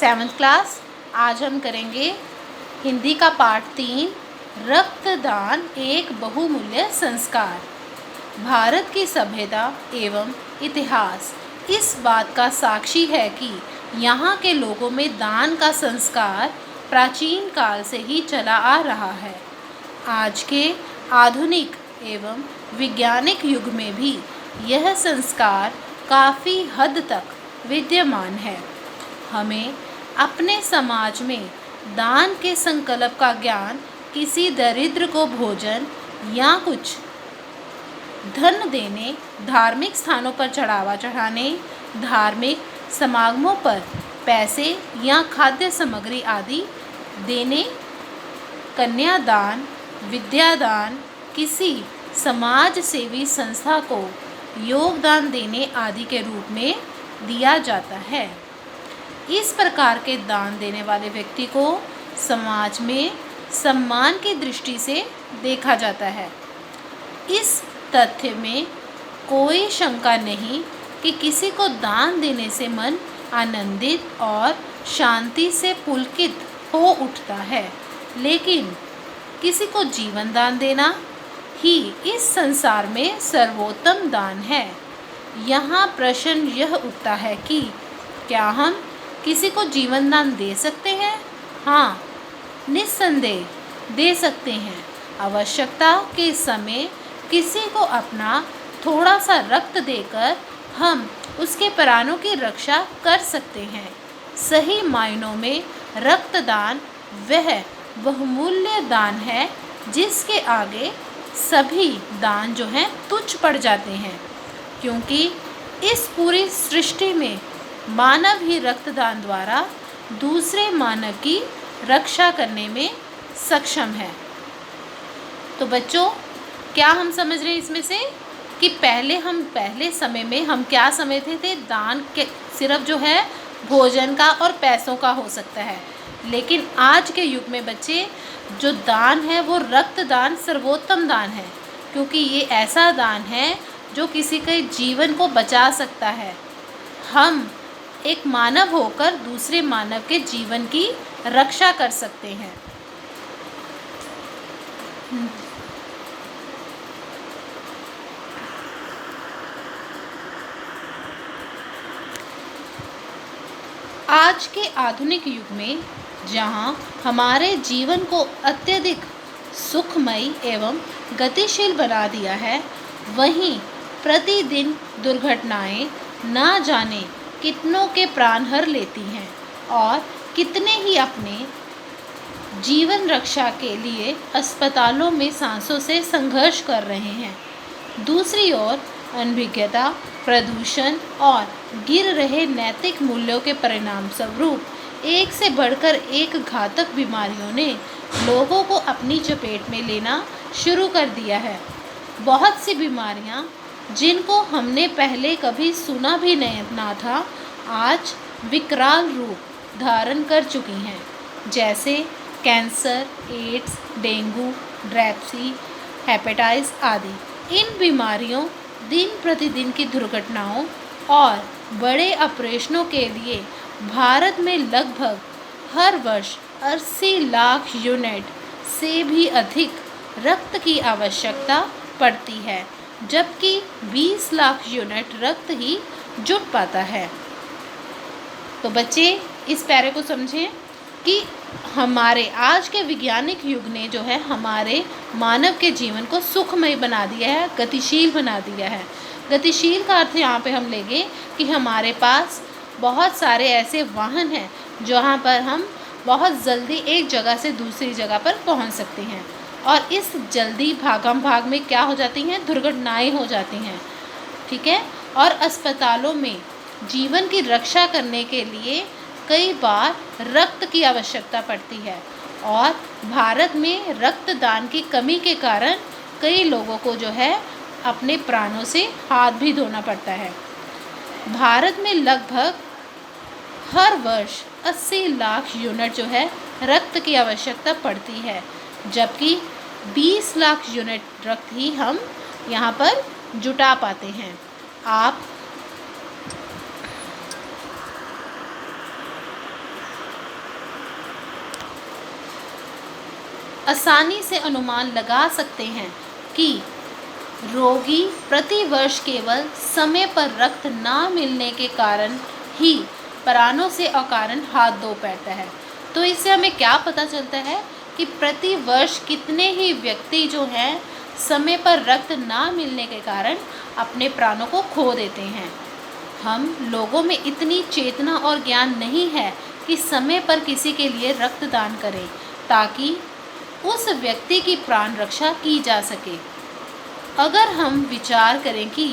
7th class. आज हम करेंगे हिंदी का पाठ 3, रक्तदान एक बहुमूल्य संस्कार। भारत की सभ्यता एवं इतिहास इस बात का साक्षी है कि यहाँ के लोगों में दान का संस्कार प्राचीन काल से ही चला आ रहा है। आज के आधुनिक एवं वैज्ञानिक युग में भी यह संस्कार काफ़ी हद तक विद्यमान है। हमें अपने समाज में दान के संकल्प का ज्ञान किसी दरिद्र को भोजन या कुछ धन देने, धार्मिक स्थानों पर चढ़ावा चढ़ाने, धार्मिक समागमों पर पैसे या खाद्य सामग्री आदि देने, कन्यादान, विद्यादान, किसी समाज सेवी संस्था को योगदान देने आदि के रूप में दिया जाता है। इस प्रकार के दान देने वाले व्यक्ति को समाज में सम्मान की दृष्टि से देखा जाता है। इस तथ्य में कोई शंका नहीं कि किसी को दान देने से मन आनंदित और शांति से पुलकित हो उठता है, लेकिन किसी को जीवन दान देना ही इस संसार में सर्वोत्तम दान है। यहाँ प्रश्न यह उठता है कि क्या हम किसी को जीवन दान दे सकते हैं? हाँ, निस्संदेह दे सकते हैं। आवश्यकता के समय किसी को अपना थोड़ा सा रक्त देकर हम उसके प्राणों की रक्षा कर सकते हैं। सही मायनों में रक्तदान वह बहुमूल्य दान है जिसके आगे सभी दान जो हैं तुच्छ पड़ जाते हैं, क्योंकि इस पूरी सृष्टि में मानव ही रक्तदान द्वारा दूसरे मानव की रक्षा करने में सक्षम है। तो बच्चों, क्या हम समझ रहे हैं इसमें से कि पहले समय में हम क्या समझते थे? दान के सिर्फ जो है भोजन का और पैसों का हो सकता है, लेकिन आज के युग में बच्चे जो दान है वो रक्तदान सर्वोत्तम दान है, क्योंकि ये ऐसा दान है जो किसी के जीवन को बचा सकता है। हम एक मानव होकर दूसरे मानव के जीवन की रक्षा कर सकते हैं। आज के आधुनिक युग में जहाँ हमारे जीवन को अत्यधिक सुखमयी एवं गतिशील बना दिया है, वहीं प्रतिदिन दुर्घटनाएं ना जाने कितनों के प्राण हर लेती हैं और कितने ही अपने जीवन रक्षा के लिए अस्पतालों में सांसों से संघर्ष कर रहे हैं। दूसरी ओर अनभिज्ञता, प्रदूषण और गिर रहे नैतिक मूल्यों के परिणाम स्वरूप एक से बढ़कर एक घातक बीमारियों ने लोगों को अपनी चपेट में लेना शुरू कर दिया है। बहुत सी बीमारियां जिनको हमने पहले कभी सुना भी नहीं ना था, आज विकराल रूप धारण कर चुकी हैं, जैसे कैंसर, एड्स, डेंगू, ड्रेप्सी, हेपेटाइटिस आदि। इन बीमारियों, दिन प्रतिदिन की दुर्घटनाओं और बड़े ऑपरेशनों के लिए भारत में लगभग हर वर्ष 80 लाख यूनिट से भी अधिक रक्त की आवश्यकता पड़ती है, जबकि 20 लाख यूनिट रक्त ही जुट पाता है। तो बच्चे, इस पैरे को समझें कि हमारे आज के वैज्ञानिक युग ने जो है हमारे मानव के जीवन को सुखमय बना दिया है, गतिशील बना दिया है। गतिशील का अर्थ यहाँ पे हम लेंगे कि हमारे पास बहुत सारे ऐसे वाहन हैं जहाँ पर हम बहुत जल्दी एक जगह से दूसरी जगह पर पहुँच सकते हैं, और इस जल्दी भागम भाग में क्या हो जाती हैं? दुर्घटनाएं हो जाती हैं, ठीक है। और अस्पतालों में जीवन की रक्षा करने के लिए कई बार रक्त की आवश्यकता पड़ती है, और भारत में रक्तदान की कमी के कारण कई लोगों को जो है अपने प्राणों से हाथ भी धोना पड़ता है। भारत में लगभग हर वर्ष 80 लाख यूनिट जो है रक्त की आवश्यकता पड़ती है, जबकि 20 लाख यूनिट रक्त ही हम यहाँ पर जुटा पाते हैं। आप आसानी से अनुमान लगा सकते हैं कि रोगी प्रतिवर्ष केवल समय पर रक्त ना मिलने के कारण ही प्राणों से अकारण हाथ धो बैठता है। तो इससे हमें क्या पता चलता है कि प्रति वर्ष कितने ही व्यक्ति जो हैं समय पर रक्त ना मिलने के कारण अपने प्राणों को खो देते हैं। हम लोगों में इतनी चेतना और ज्ञान नहीं है कि समय पर किसी के लिए रक्तदान करें ताकि उस व्यक्ति की प्राण रक्षा की जा सके। अगर हम विचार करें कि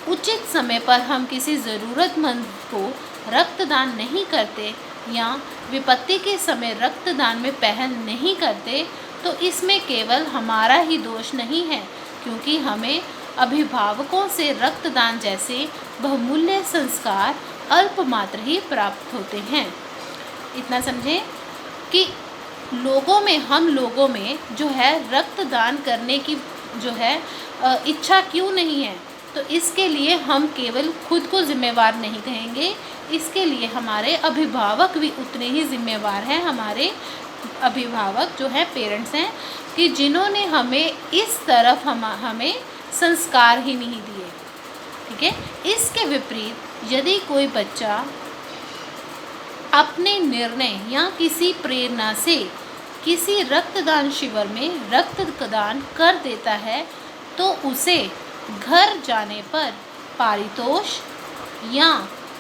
उचित समय पर हम किसी ज़रूरतमंद को रक्तदान नहीं करते या विपत्ति के समय रक्तदान में पहल नहीं करते, तो इसमें केवल हमारा ही दोष नहीं है, क्योंकि हमें अभिभावकों से रक्तदान जैसे बहुमूल्य संस्कार अल्पमात्र ही प्राप्त होते हैं। इतना समझें कि हम लोगों में जो है रक्तदान करने की जो है इच्छा क्यों नहीं है। तो इसके लिए हम केवल खुद को जिम्मेवार नहीं कहेंगे, इसके लिए हमारे अभिभावक भी उतने ही जिम्मेवार हैं। हमारे अभिभावक जो है पेरेंट्स हैं कि जिन्होंने हमें इस तरफ हमें संस्कार ही नहीं दिए। ठीक है। इसके विपरीत यदि कोई बच्चा अपने निर्णय या किसी प्रेरणा से किसी रक्तदान शिविर में रक्तदान कर देता है, तो उसे घर जाने पर पारितोष या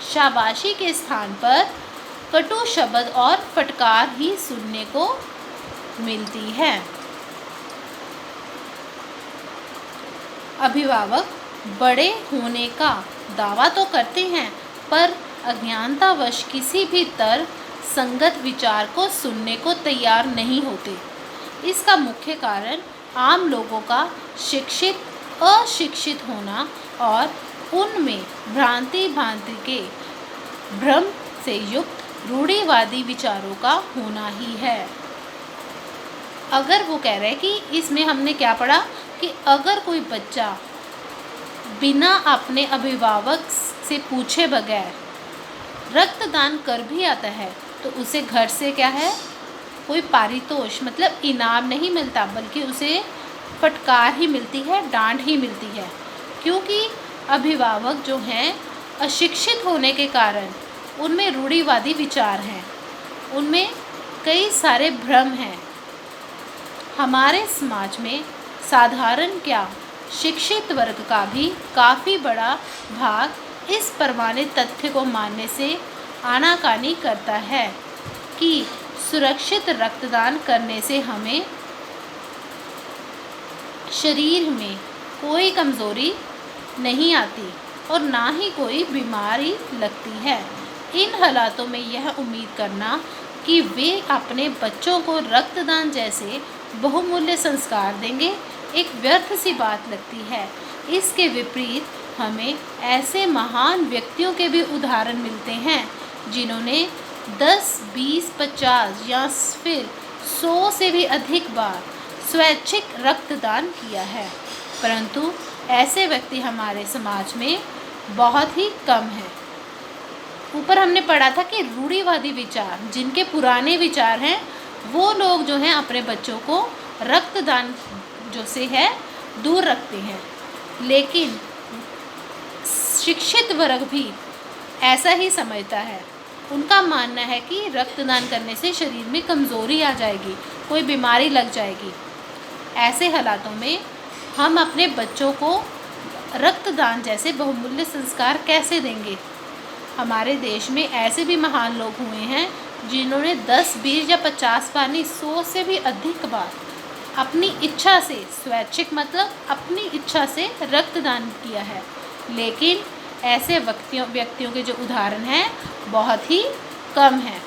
शाबाशी के स्थान पर कटु शब्द और फटकार ही सुनने को मिलती है। अभिभावक बड़े होने का दावा तो करते हैं, पर अज्ञानतावश किसी भी तर्क संगत विचार को सुनने को तैयार नहीं होते। इसका मुख्य कारण आम लोगों का शिक्षित अशिक्षित होना और उनमें भ्रांति के भ्रम से युक्त रूढ़िवादी विचारों का होना ही है। अगर वो कह रहे हैं कि इसमें हमने क्या पढ़ा कि अगर कोई बच्चा बिना अपने अभिभावक से पूछे बगैर रक्तदान कर भी आता है, तो उसे घर से क्या है कोई पारितोष मतलब इनाम नहीं मिलता, बल्कि उसे फटकार ही मिलती है, डांट ही मिलती है। क्योंकि अभिभावक जो हैं अशिक्षित होने के कारण उनमें रूढ़िवादी विचार हैं, उनमें कई सारे भ्रम हैं। हमारे समाज में साधारण क्या शिक्षित वर्ग का भी काफ़ी बड़ा भाग इस प्रमाणित तथ्य को मानने से आनाकानी करता है कि सुरक्षित रक्तदान करने से हमें शरीर में कोई कमज़ोरी नहीं आती और ना ही कोई बीमारी लगती है। इन हालातों में यह उम्मीद करना कि वे अपने बच्चों को रक्तदान जैसे बहुमूल्य संस्कार देंगे एक व्यर्थ सी बात लगती है। इसके विपरीत हमें ऐसे महान व्यक्तियों के भी उदाहरण मिलते हैं जिन्होंने 10, 20, 50 या फिर 100 से भी अधिक बार स्वैच्छिक रक्तदान किया है, परंतु ऐसे व्यक्ति हमारे समाज में बहुत ही कम हैं। ऊपर हमने पढ़ा था कि रूढ़िवादी विचार, जिनके पुराने विचार हैं, वो लोग जो हैं अपने बच्चों को रक्तदान जो से है दूर रखते हैं। लेकिन शिक्षित वर्ग भी ऐसा ही समझता है। उनका मानना है कि रक्तदान करने से शरीर में कमज़ोरी आ जाएगी, कोई बीमारी लग जाएगी। ऐसे हालातों में हम अपने बच्चों को रक्तदान जैसे बहुमूल्य संस्कार कैसे देंगे। हमारे देश में ऐसे भी महान लोग हुए हैं जिन्होंने 10, 20 या 50 बार नहीं 100 से भी अधिक बार अपनी इच्छा से, स्वैच्छिक मतलब अपनी इच्छा से रक्तदान किया है। लेकिन ऐसे व्यक्तियों के जो उदाहरण हैं बहुत ही कम हैं।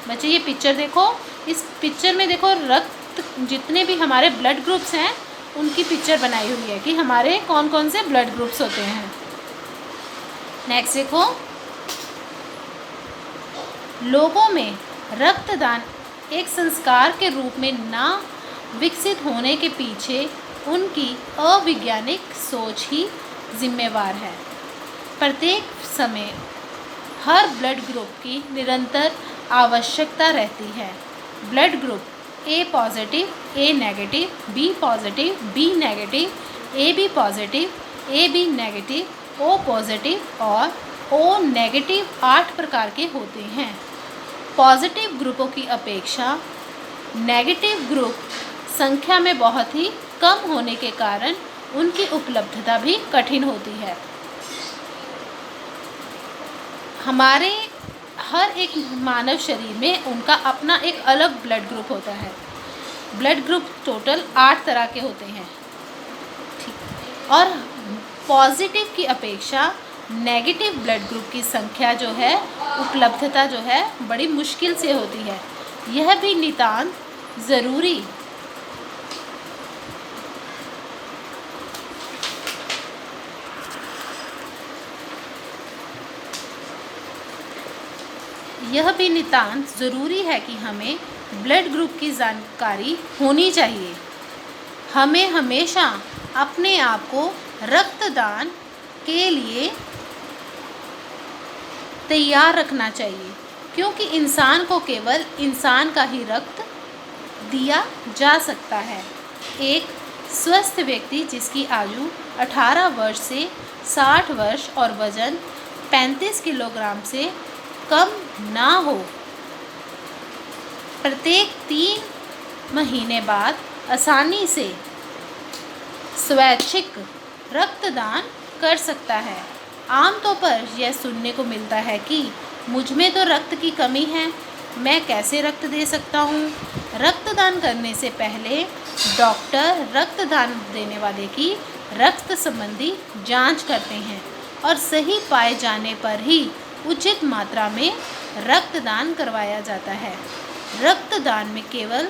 बच्चे ये पिक्चर देखो, इस पिक्चर में देखो रक्त जितने भी हमारे ब्लड ग्रुप्स हैं उनकी पिक्चर बनाई हुई है कि हमारे कौन कौन से ब्लड ग्रुप्स होते हैं। नेक्स्ट देखो, लोगों में रक्तदान एक संस्कार के रूप में ना विकसित होने के पीछे उनकी अवैज्ञानिक सोच ही जिम्मेवार है। प्रत्येक समय हर ब्लड ग्रुप की निरंतर आवश्यकता रहती है। Blood group A positive, A negative, B positive, B negative, A B positive, A B negative, O positive और ओ नेगेटिव 8 प्रकार के होते हैं। पॉजिटिव ग्रुपों की अपेक्षा नेगेटिव ग्रुप संख्या में बहुत ही कम होने के कारण उनकी उपलब्धता भी कठिन होती है। हमारे हर एक मानव शरीर में उनका अपना एक अलग ब्लड ग्रुप होता है। ब्लड ग्रुप टोटल 8 तरह के होते हैं, ठीक। और पॉजिटिव की अपेक्षा नेगेटिव ब्लड ग्रुप की संख्या जो है, उपलब्धता जो है बड़ी मुश्किल से होती है। यह भी नितांत ज़रूरी है कि हमें ब्लड ग्रुप की जानकारी होनी चाहिए। हमें हमेशा अपने आप को रक्तदान के लिए तैयार रखना चाहिए, क्योंकि इंसान को केवल इंसान का ही रक्त दिया जा सकता है। एक स्वस्थ व्यक्ति जिसकी आयु 18 वर्ष से 60 वर्ष और वजन 35 किलोग्राम से कम ना हो, प्रत्येक 3 महीने बाद आसानी से स्वैच्छिक रक्तदान कर सकता है। आमतौर पर यह सुनने को मिलता है कि मुझ में तो रक्त की कमी है, मैं कैसे रक्त दे सकता हूँ। रक्तदान करने से पहले डॉक्टर रक्तदान देने वाले की रक्त संबंधी जांच करते हैं और सही पाए जाने पर ही उचित मात्रा में रक्तदान करवाया जाता है। रक्तदान में केवल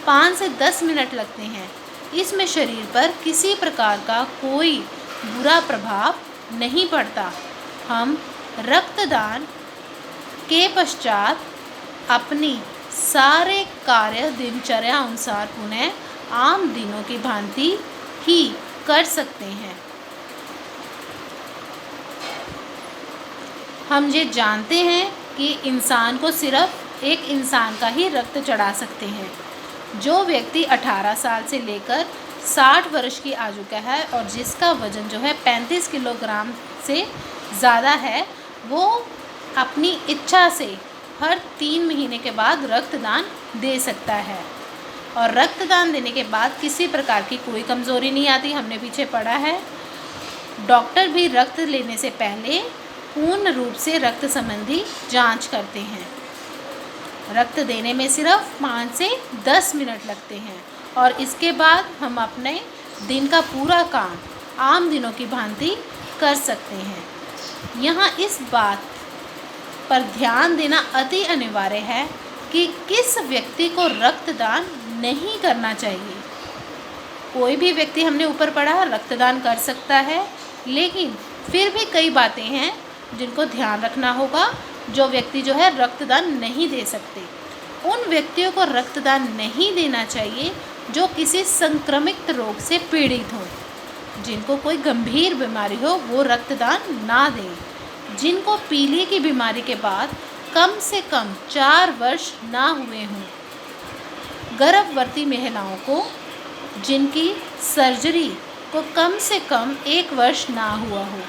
5 से 10 मिनट लगते हैं। इसमें शरीर पर किसी प्रकार का कोई बुरा प्रभाव नहीं पड़ता। हम रक्तदान के पश्चात अपनी सारे कार्य दिनचर्या अनुसार पुनः आम दिनों की भांति ही कर सकते हैं। हम ये जानते हैं कि इंसान को सिर्फ एक इंसान का ही रक्त चढ़ा सकते हैं। जो व्यक्ति 18 साल से लेकर 60 वर्ष की आयु का है और जिसका वज़न जो है 35 किलोग्राम से ज़्यादा है, वो अपनी इच्छा से हर 3 महीने के बाद रक्तदान दे सकता है। और रक्तदान देने के बाद किसी प्रकार की कोई कमज़ोरी नहीं आती, हमने पीछे पढ़ा है। डॉक्टर भी रक्त लेने से पहले पूर्ण रूप से रक्त संबंधी जांच करते हैं। रक्त देने में सिर्फ 5 से 10 मिनट लगते हैं और इसके बाद हम अपने दिन का पूरा काम आम दिनों की भांति कर सकते हैं। यहाँ इस बात पर ध्यान देना अति अनिवार्य है कि किस व्यक्ति को रक्तदान नहीं करना चाहिए। कोई भी व्यक्ति, हमने ऊपर पढ़ा, रक्तदान कर सकता है, लेकिन फिर भी कई बातें हैं जिनको ध्यान रखना होगा। जो व्यक्ति जो है रक्तदान नहीं दे सकते, उन व्यक्तियों को रक्तदान नहीं देना चाहिए जो किसी संक्रमित रोग से पीड़ित हों। जिनको कोई गंभीर बीमारी हो वो रक्तदान ना दें। जिनको पीलिया की बीमारी के बाद कम से कम 4 वर्ष ना हुए हों। गर्भवती महिलाओं को जिनकी सर्जरी को कम से कम 1 वर्ष ना हुआ हो,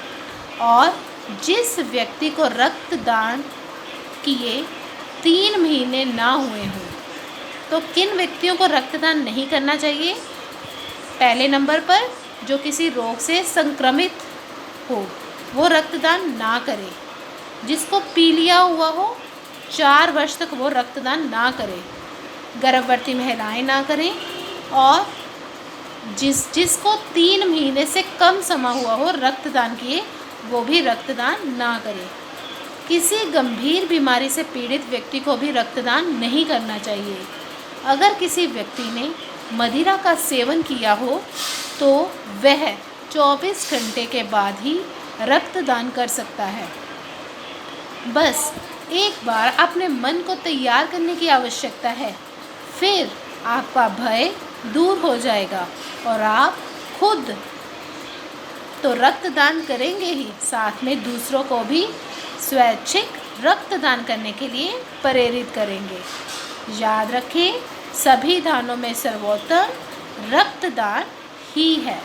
और जिस व्यक्ति को रक्तदान किए 3 महीने ना हुए हों। तो किन व्यक्तियों को रक्तदान नहीं करना चाहिए? पहले नंबर पर जो किसी रोग से संक्रमित हो वो रक्तदान ना करे। जिसको पीलिया हुआ हो 4 वर्ष तक वो रक्तदान ना करे। गर्भवती महिलाएं ना करें, और जिसको 3 महीने से कम समय हुआ हो रक्तदान किए वो भी रक्तदान ना करें। किसी गंभीर बीमारी से पीड़ित व्यक्ति को भी रक्तदान नहीं करना चाहिए। अगर किसी व्यक्ति ने मदिरा का सेवन किया हो तो वह 24 घंटे के बाद ही रक्तदान कर सकता है। बस एक बार अपने मन को तैयार करने की आवश्यकता है, फिर आपका भय दूर हो जाएगा और आप खुद तो रक्तदान करेंगे ही, साथ में दूसरों को भी स्वैच्छिक रक्तदान करने के लिए प्रेरित करेंगे। याद रखें, सभी दानों में सर्वोत्तम रक्तदान ही है।